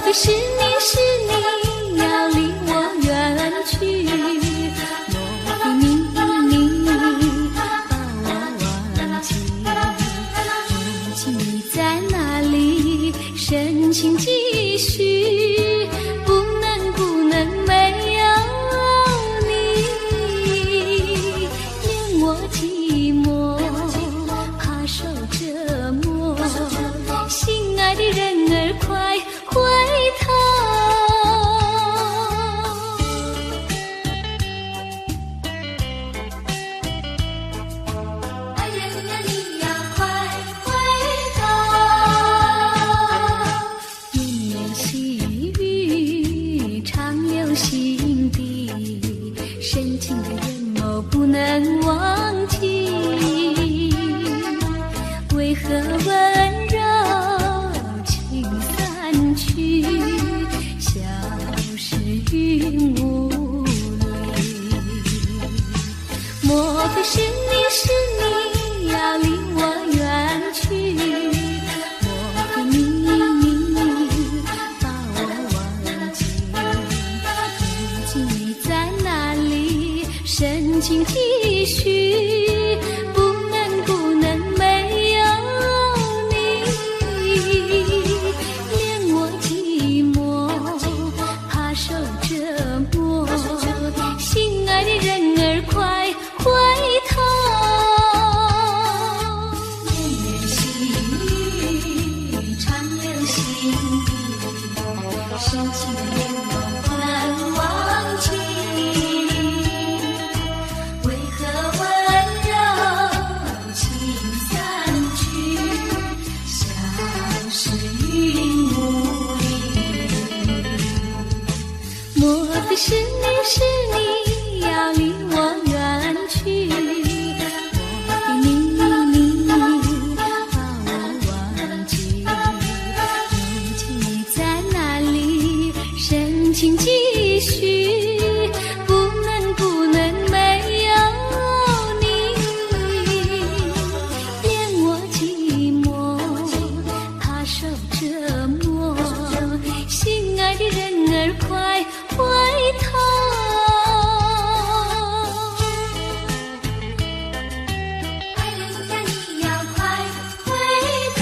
非是你要离我远去，莫非你把我忘记？如今你在哪里？深情继续，不能没有你，令我寂寞，怕受折磨。心爱的人儿快回头。爱人啊，你要快回头。绵绵细雨常有心底，深情的眼眸不能忘记。为何温柔情散去，消失云雾里？莫非是你要离我远去？莫非你把我忘记？如今你在哪里？深情继续，不能没有你，令我寂寞，怕受折磨。心爱的人儿快回头。绵绵细雨常留心底，深情的眼眸不能忘记。为何温柔情散去，消失云雾里？莫非是你要离我远去？莫非你把我忘记？如今你在哪里？深情继续，不能没有你，令我寂寞，怕受折磨。心爱的人儿快回头。爱人呀，你要快回头。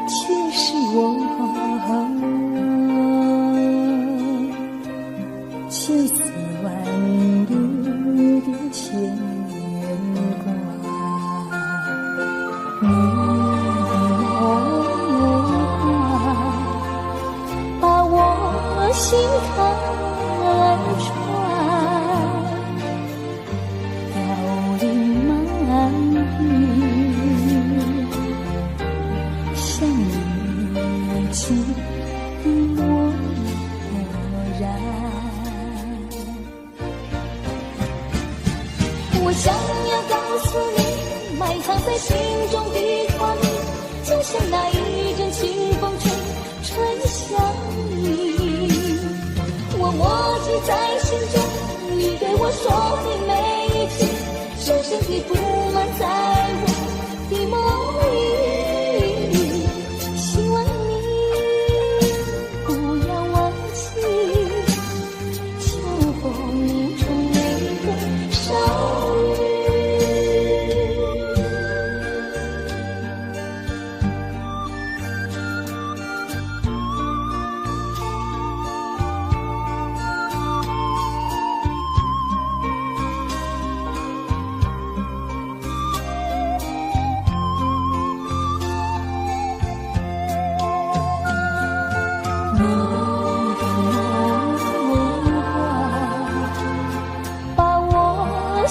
却是我千丝万缕的牵挂。你把我心看穿，凋零满地，像你情的漠然。我想要告诉你，埋藏在心中的话语，就像那一阵清风吹向你。我默记在心中，你对我说的每一句，深深地布满在我的梦里。希望你不要忘记，秋风中那个少女。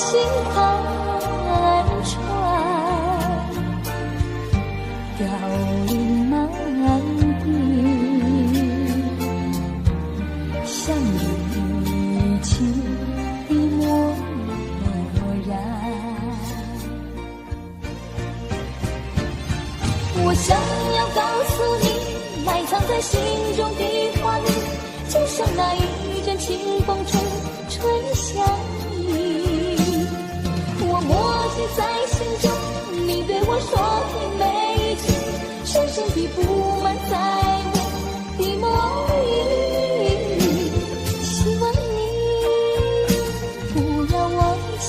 心看穿，凋零满地，像你情的漠然。我想要告诉你，埋藏在心中的话语，就像那一阵清风吹向你。我默记在心中，你对我说的每一句，深深地布满在我的梦里。希望你不要忘记，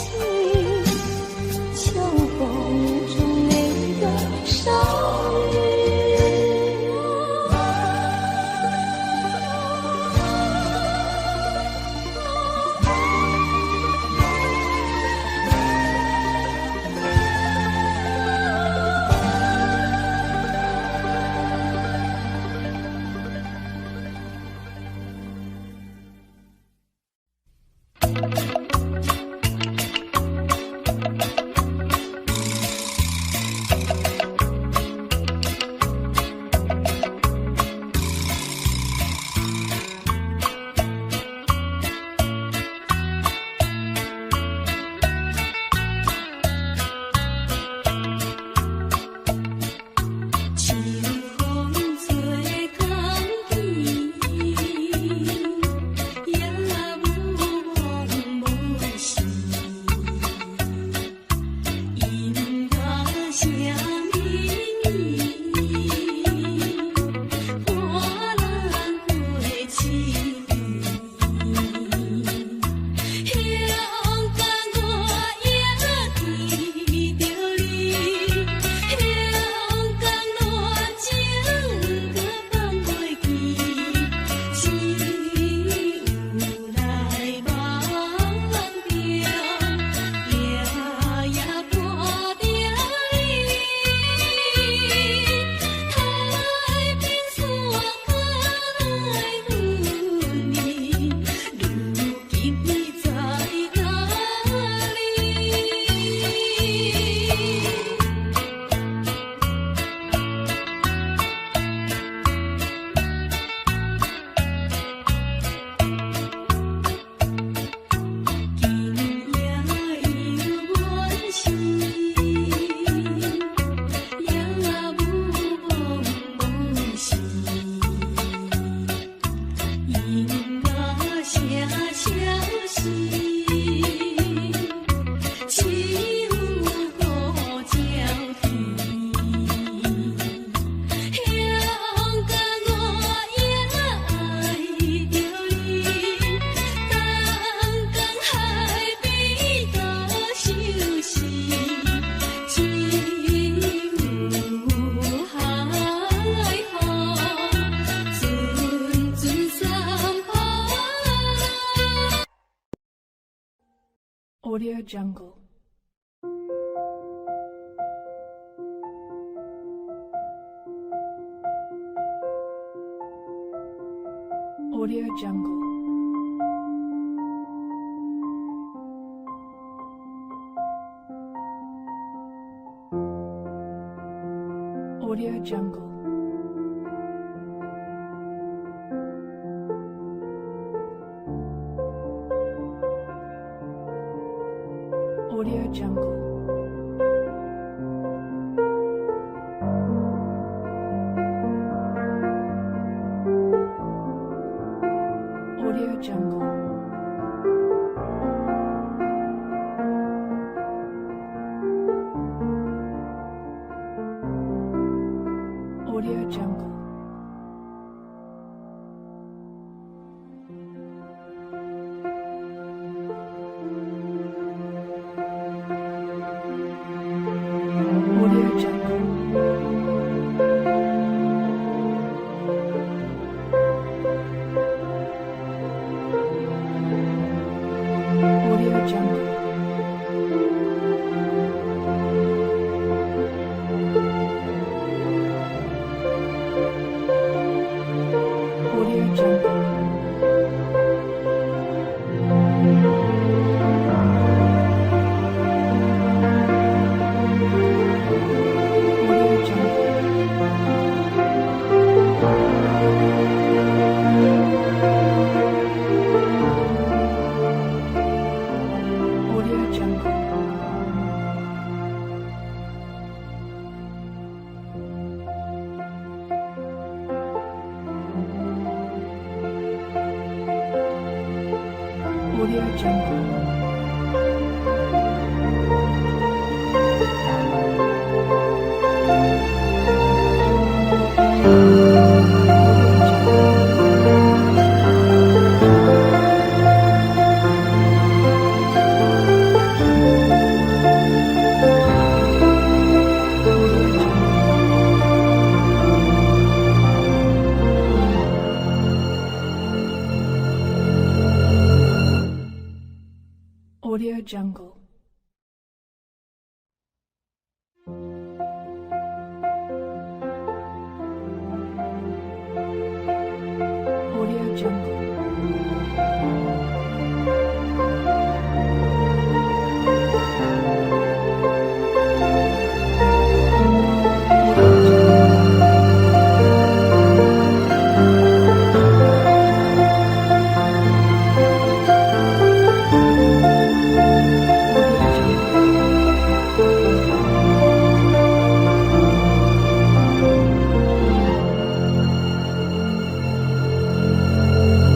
秋风中那个少女。Audio Jungle. Audio Jungle. Audio Jungle. Audio Jungle. Audio Jungle. Audio Jungle. Audio Jungle. Audio Jungle. Audio Jungle. Audio Jungle. Audio Jungle. Audio Jungle. Audio Jungle. Audio Jungle.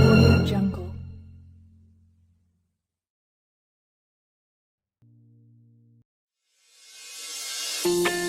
Audio Jungle. Audio